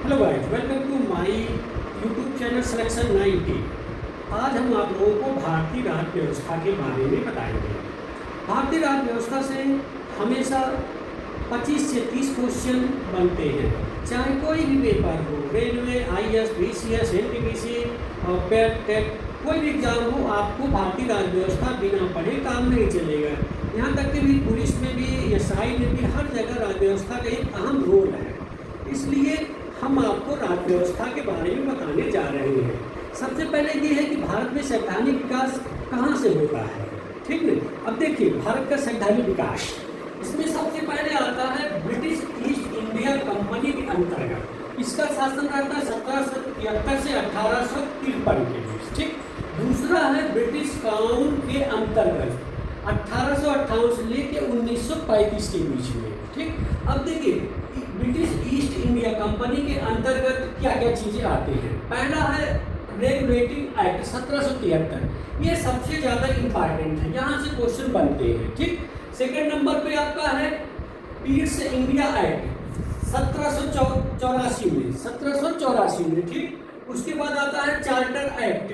Hello guys, welcome to my YouTube channel selection 90। आज हम आप लोगों को भारतीय राज्य व्यवस्था के बारे में बताएंगे। भारतीय राज्य व्यवस्था से हमेशा 25 से 30 क्वेश्चन बनते हैं, चाहे कोई भी पेपर हो, रेलवे, आईएएस, बीसीएस, एनटीपीसी और पेट टेट, कोई भी एग्जाम हो, आपको भारतीय राज्य व्यवस्था बिना पढ़े काम नहीं चलेगा। यहाँ तक कि भी पुलिस में भी, एसआई में भी, हर जगह राज्य व्यवस्था का एक अहम रोल है। इसलिए हम आपको राज्य व्यवस्था के बारे में बताने जा रहे हैं। सबसे पहले ये है कि भारत में संवैधानिक विकास कहाँ से होता है, ठीक है। अब देखिए, भारत का संवैधानिक विकास, इसमें सबसे पहले आता है ब्रिटिश ईस्ट इंडिया कंपनी के अंतर्गत। इसका शासन रहता है 1773 से 1853 के बीच, ठीक। दूसरा है ब्रिटिश काउन के अंतर्गत 1858 से लेकर 1935 के बीच में, ठीक। अब देखिए, ब्रिटिश ईस्ट इंडिया कंपनी के अंतर्गत क्या क्या चीज़ें आती हैं। पहला है रेगुलेटिंग एक्ट 1773, ये सबसे ज़्यादा इम्पॉर्टेंट है, यहाँ से क्वेश्चन बनते हैं, ठीक। सेकेंड नंबर पे आपका है ईस्ट इंडिया एक्ट 1784 में, ठीक। उसके बाद आता है चार्टर एक्ट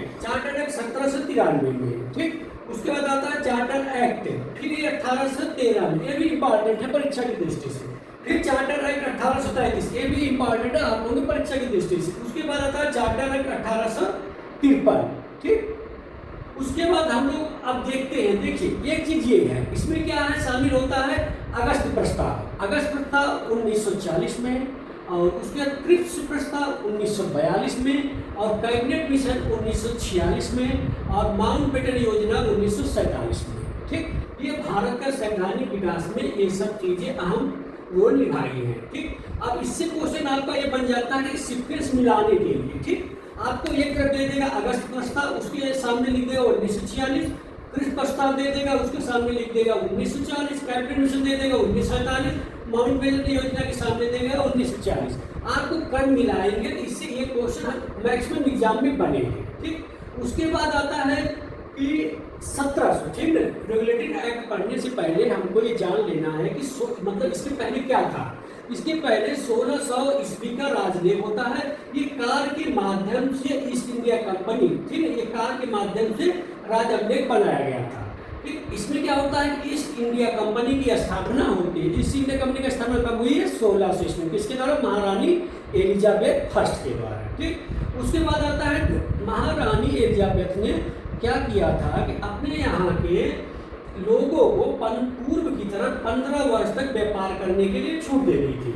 1793 में, ठीक। उसके बाद आता है चार्टर एक्ट, फिर ये 1813 में, ये भी इम्पॉर्टेंट है परीक्षा की दृष्टि से। फिर चार्टर एक्ट 1833, ये भी इम्पॉर्टेंट है आप लोगों की परीक्षा की दृष्टि से। उसके बाद आता है चार्टर एक्ट 1853, ठीक। उसके बाद हम लोग अब देखते हैं, देखिए एक चीज ये है, इसमें क्या है शामिल होता है अगस्त प्रस्ताव। अगस्त प्रस्ताव 1940 में, और उसके बाद क्रिप्स प्रस्ताव 1942 में, और कैबिनेट मिशन 1946 में, और माउंटबेटन योजना 1947 में, ठीक। ये भारत का संवैधानिक विकास में ये सब चीजें अहम रोल निभाई है, ठीक। अब इससे क्वेश्चन आपका ये बन जाता है कि सीक्वेंस मिलाने के लिए, ठीक। आपको एक तरफ दे देगा अगस्त प्रस्ताव, उसके सामने लिख देगा 1946, क्रिप्स प्रस्ताव दे देगा, उसके सामने लिख देगा 1940, कैबिनेट मिशन दे देगा 1947, माउंटबेटन योजना के सामने देगा 1940। आपको क्रम मिलाएंगे तो इससे ये क्वेश्चन मैक्सिमम एग्जाम में बनेंगे, ठीक। उसके बाद आता है कि 1700, ठीक है। रेगुलेटिंग एक्ट पढ़ने से पहले हमको ये जान लेना है कि मतलब इसके पहले क्या था। इसके पहले 1600 ईस्वी का राजलेख होता है। ये कार के माध्यम से ईस्ट इंडिया कंपनी, ठीक है, ये कार के माध्यम से राजलेख बनाया गया था, ठीक। इसमें क्या होता है कि ईस्ट इंडिया कंपनी की स्थापना होती है। ईस्ट इंडिया कंपनी की स्थापना कब हुई है? 1600 ईस्वी में। किसके द्वारा? महारानी एलिजाबेथ फर्स्ट के द्वारा, ठीक। उसके बाद आता है महारानी एलिजाबेथ ने क्या किया था कि अपने यहाँ के लोगों को पूर्व की तरह 15 वर्ष तक व्यापार करने के लिए छूट दे दी थी,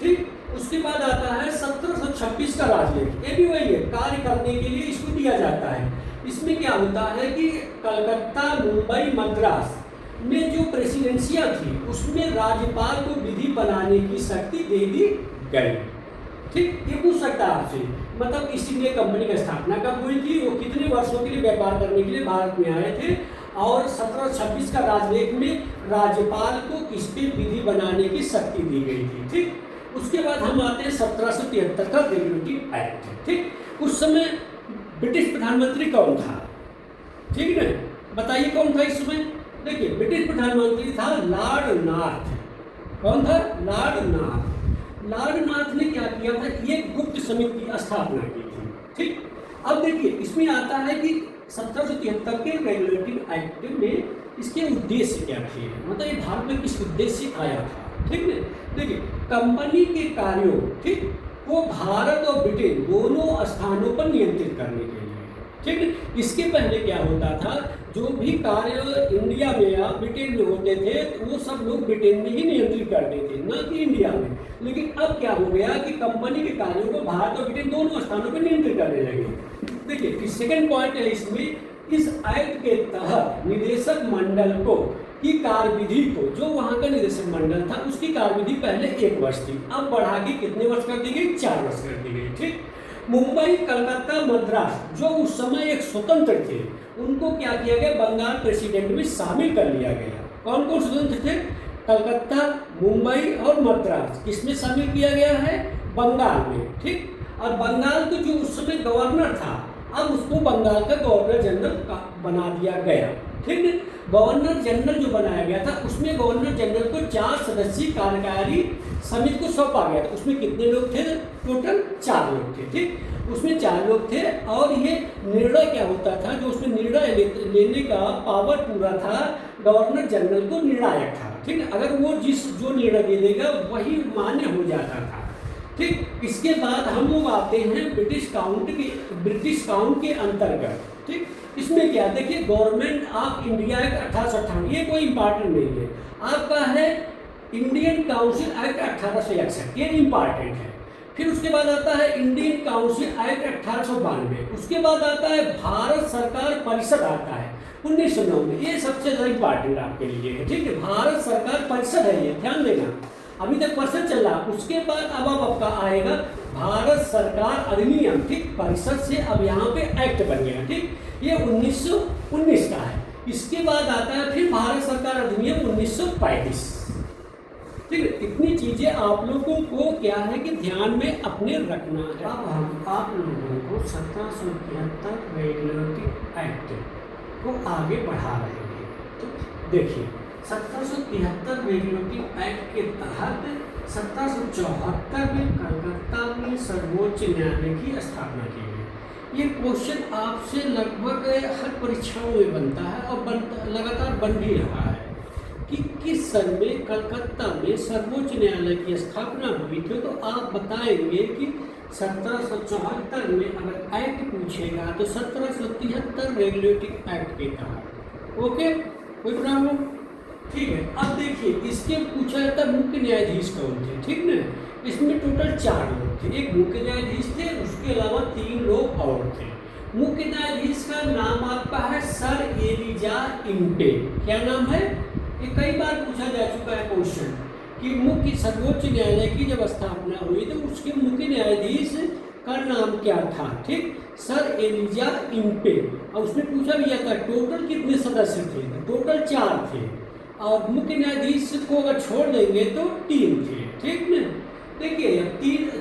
ठीक। उसके बाद आता है 1726 का राजलेख, ये भी वही है, कार्य करने के लिए इसको दिया जाता है। इसमें क्या होता है कि कलकत्ता, मुंबई, मद्रास में जो प्रेसिडेंसियाँ थी उसमें राज्यपाल को विधि बनाने की शक्ति दे दी गई, ठीक। ये पूछ सकता है आपसे, मतलब ईस्ट इंडिया कंपनी की स्थापना कब हुई थी, वो कितने वर्षों के लिए व्यापार करने के लिए भारत में आए थे, और 1726 का राजलेख में राज्यपाल को किस पे विधि बनाने की शक्ति दी गई थी, ठीक। उसके बाद हम आते हैं 1773 का रेगुलेटिंग एक्ट, ठीक। उस समय ब्रिटिश प्रधानमंत्री कौन था, ठीक है, बताइए कौन था इस समय? देखिए, ब्रिटिश प्रधानमंत्री था लॉर्ड नॉर्थ। कौन था? Lord north. लॉर्ड नॉर्थ ने क्या किया था? ये गुप्त समिति की स्थापना की थी, ठीक। अब देखिए, इसमें आता है कि 1773 के रेगुलेटिंग एक्ट में इसके उद्देश्य क्या थे, मतलब ये भारत में किस उद्देश्य से आया था, ठीक है। देखिए, कंपनी के कार्यों, ठीक, को भारत और ब्रिटेन दोनों स्थानों पर नियंत्रित करने के लिए, ठीक है। इसके पहले क्या होता था, जो भी कार्य इंडिया में या ब्रिटेन में होते थे तो वो सब लोग ब्रिटेन में ही नियंत्रित करते थे, न कि इंडिया में। लेकिन अब क्या हो गया कि कंपनी के कार्यों को भारत और ब्रिटेन दोनों स्थानों पर नियंत्रित करने लगे। देखिए, सेकंड पॉइंट है इसमें, इस एक्ट के तहत निदेशक मंडल को की कार्यविधि को, जो वहाँ का निदेशक मंडल था उसकी कार्यविधि पहले 1 वर्ष थी, अब बढ़ा के कितने वर्ष कर दी गई? 4 वर्ष कर दी गई, ठीक। मुंबई, कलकत्ता, मद्रास जो उस समय एक स्वतंत्र थे, उनको क्या किया गया? बंगाल प्रेसिडेंट में शामिल कर लिया गया। कौन कौन स्वतंत्र थे? कलकत्ता, मुंबई और मद्रास। किसमें शामिल किया गया है? बंगाल में, ठीक। और बंगाल को जो उस समय गवर्नर था, अब उसको बंगाल का गवर्नर जनरल बना दिया गया, ठीक है। गवर्नर जनरल जो बनाया गया था उसमें गवर्नर जनरल को 4 सदस्यीय कार्यकारी समिति को सौंपा गया था। उसमें कितने लोग थे? टोटल 4 लोग थे, ठीक। उसमें 4 लोग थे और ये निर्णय क्या होता था, जो उसमें निर्णय लेने का पावर पूरा था गवर्नर जनरल को निर्णायक था, ठीक है। अगर वो जो निर्णय दे देगा वही मान्य हो जाता था, ठीक। इसके बाद हम लोग आते हैं ब्रिटिश काउंट के अंतर्गत, ठीक। इसमें क्या देखिए, गवर्नमेंट ऑफ इंडिया एक्ट 1858, ये कोई इंपॉर्टेंट नहीं है। आपका है इंडियन काउंसिल एक्ट 1861, ये इंपॉर्टेंट है। फिर उसके बाद आता है इंडियन काउंसिल एक्ट 1892, उसके बाद आता है भारत सरकार परिषद आता है 1909 में, ये सबसे ज़्यादा इंपॉर्टेंट आपके लिए है, ठीक है। भारत सरकार परिषद है, ये ध्यान देना, अभी तक परिषद चल रहा। उसके बाद अब आपका आएगा भारत सरकार अधिनियम, ठीक। परिषद से अब यहाँ पे एक्ट बन गया, ठीक। ये 1919 का है। इसके बाद आता है फिर भारत सरकार अधिनियम 1935, ठीक है। इतनी चीजें आप लोगों को क्या है कि ध्यान में अपने रखना है। अब हम आप लोगों को 1773 रेगुलेटिंग एक्ट को आगे बढ़ा रहे हैं। तो देखिए 1773 रेगुलेटिंग एक्ट के तहत 1774 में कलकत्ता में सर्वोच्च न्यायालय की स्थापना की गई। ये क्वेश्चन आपसे लगभग हर परीक्षाओं में बनता है और लगातार बन भी रहा है कि किस सन में कलकत्ता में सर्वोच्च न्यायालय की स्थापना हुई थी। तो आप बताएंगे कि 1774 में अगर एक्ट पूछेगा तो 1773 रेगुलेटिंग एक्ट के तहत। ओके, कोई प्रॉब्लम? ठीक है। अब देखिए इसके पूछा जाता मुख्य न्यायाधीश कौन थे, ठीक ना। इसमें टोटल 4 लोग थे, एक मुख्य न्यायाधीश थे, उसके अलावा 3 लोग और थे। मुख्य न्यायाधीश का नाम आपका है सर एलिजा इम्पे। क्या नाम है? ये कई बार पूछा जा चुका है क्वेश्चन कि मुख्य सर्वोच्च न्यायालय की जब स्थापना हुई तो उसके मुख्य न्यायाधीश का नाम क्या था, ठीक। Sir Elijah Impey. और उसने पूछा भी था टोटल कितने सदस्य थे, टोटल 4 थे और मुख्य न्यायाधीश को अगर छोड़ देंगे तो 3 थे, ठीक ना। देखिए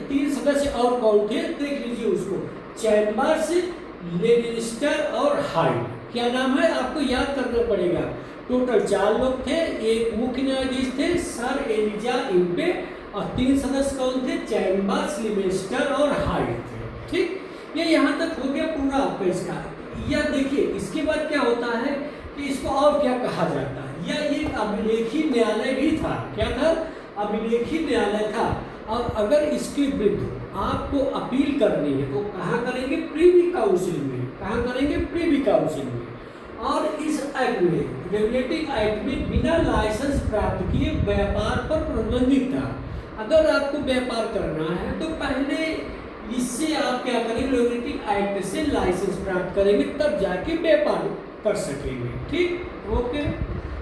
3 सदस्य और कौन थे देख लीजिए उसको, चैम्बर्स, लेमिनिस्टर और हाइड। क्या नाम है आपको याद करना पड़ेगा। टोटल 4 लोग थे, एक मुख्य न्यायाधीश थे सर एलिजा इम्पे और 3 सदस्य कौन थे, चैम्बर्स, लेमिनिस्टर और हाइड थे, ठीक। ये यहाँ तक हो गया पूरा आपका इसका। यह देखिए इसके बाद क्या होता है कि इसको और क्या कहा जाता है, यह एक अभिलेखी न्यायालय भी था। क्या था? अभिलेखी न्यायालय था। और अगर इसके विरुद्ध आपको अपील करनी है तो कहाँ करेंगे, प्रीवी काउंसिल में। कहाँ करेंगे, प्रीवी काउंसिल में। और इस एक्ट में, रेगुलेटिंग एक्ट में बिना लाइसेंस प्राप्त किए व्यापार पर प्रतिबंधित था। अगर आपको व्यापार करना है तो पहले इससे आप क्या करेंगे, रेगुलेटिंग एक्ट से लाइसेंस प्राप्त करेंगे तब जाके व्यापार कर सकेंगे, ठीक। ओके,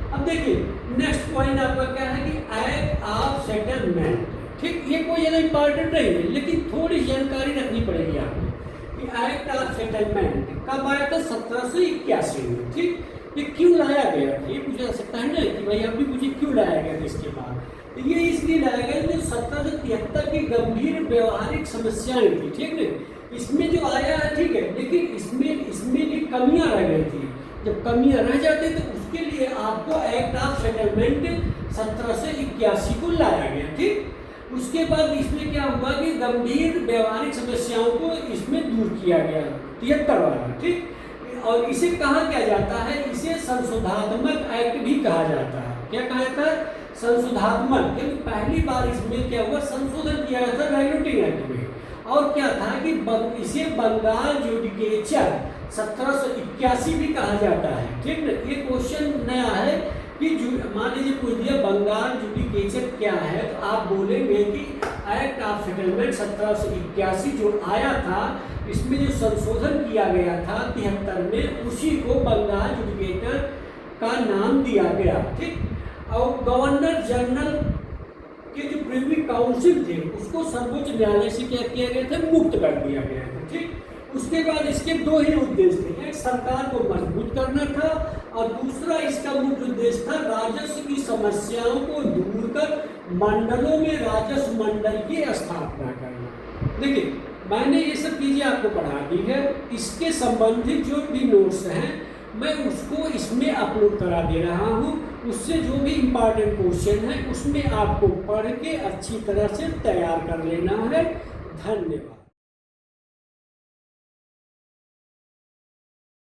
अब देखिए नेक्स्ट पॉइंट आपका क्या है कि एक्ट ऑफ सेटलमेंट, ठीक। ये कोई ज़्यादा इंपॉर्टेंट नहीं है लेकिन थोड़ी जानकारी रखनी पड़ेगी आपको कि एक्ट ऑफ सेटलमेंट कब आया था, 1781 में, ठीक। ये क्यों लाया गया था, ये पूछा जा सकता है ना कि भाई आप भी पूछिए क्यों लाया गया था इसके बाद। तो ये इसलिए लाया गया जो 1773 की गंभीर व्यवहारिक समस्याएं थी, ठीक है। इसमें जो आया है, ठीक है, लेकिन इसमें भी कमियां रह गई थी। जब कमियां रह जाती तो उसके लिए आपको एक्ट ऑफ सेटलमेंट 1781 को लाया गया, ठीक। उसके बाद इसमें क्या हुआ कि गंभीर व्यवहारिक समस्याओं को इसमें दूर किया गया 73 वाला, ठीक। और इसे कहा क्या जाता है, इसे संशोधनात्मक एक्ट भी कहा जाता है। क्या कहा जाता है, संशोधनात्मक, क्योंकि पहली बार इसमें क्या हुआ, संशोधन किया गया था रेगुलेटिंग एक्ट में। और क्या था कि इसे बंगाल जुडिकेचर 1781 भी कहा जाता है, ठीक है। ये क्वेश्चन नया है कि मान लीजिए पूछ दिया बंगाल जुडिकेचर क्या है तो आप बोलेंगे कि एक्ट ऑफ सेटलमेंट 1781 जो आया था इसमें जो संशोधन किया गया था 73 में, उसी को बंगाल जुडिकेटर का नाम दिया गया, ठीक। और गवर्नर जनरल के जो प्रीवी काउंसिल थे उसको सर्वोच्च न्यायालय से क्या किया गया था, मुक्त कर दिया गया था, ठीक। उसके बाद इसके 2 ही उद्देश्य थे, एक सरकार को मजबूत करना था और दूसरा इसका मुख्य उद्देश्य था राजस्व की समस्याओं को दूर कर मंडलों में राजस्व मंडल की स्थापना करना। देखिए मैंने ये सब चीज़ें आपको पढ़ा दी है, इसके संबंधित जो भी नोट्स हैं मैं उसको इसमें अपलोड करा दे रहा हूँ। उससे जो भी इम्पॉर्टेंट क्वेश्चन है उसमें आपको पढ़ के अच्छी तरह से तैयार कर लेना है। धन्यवाद।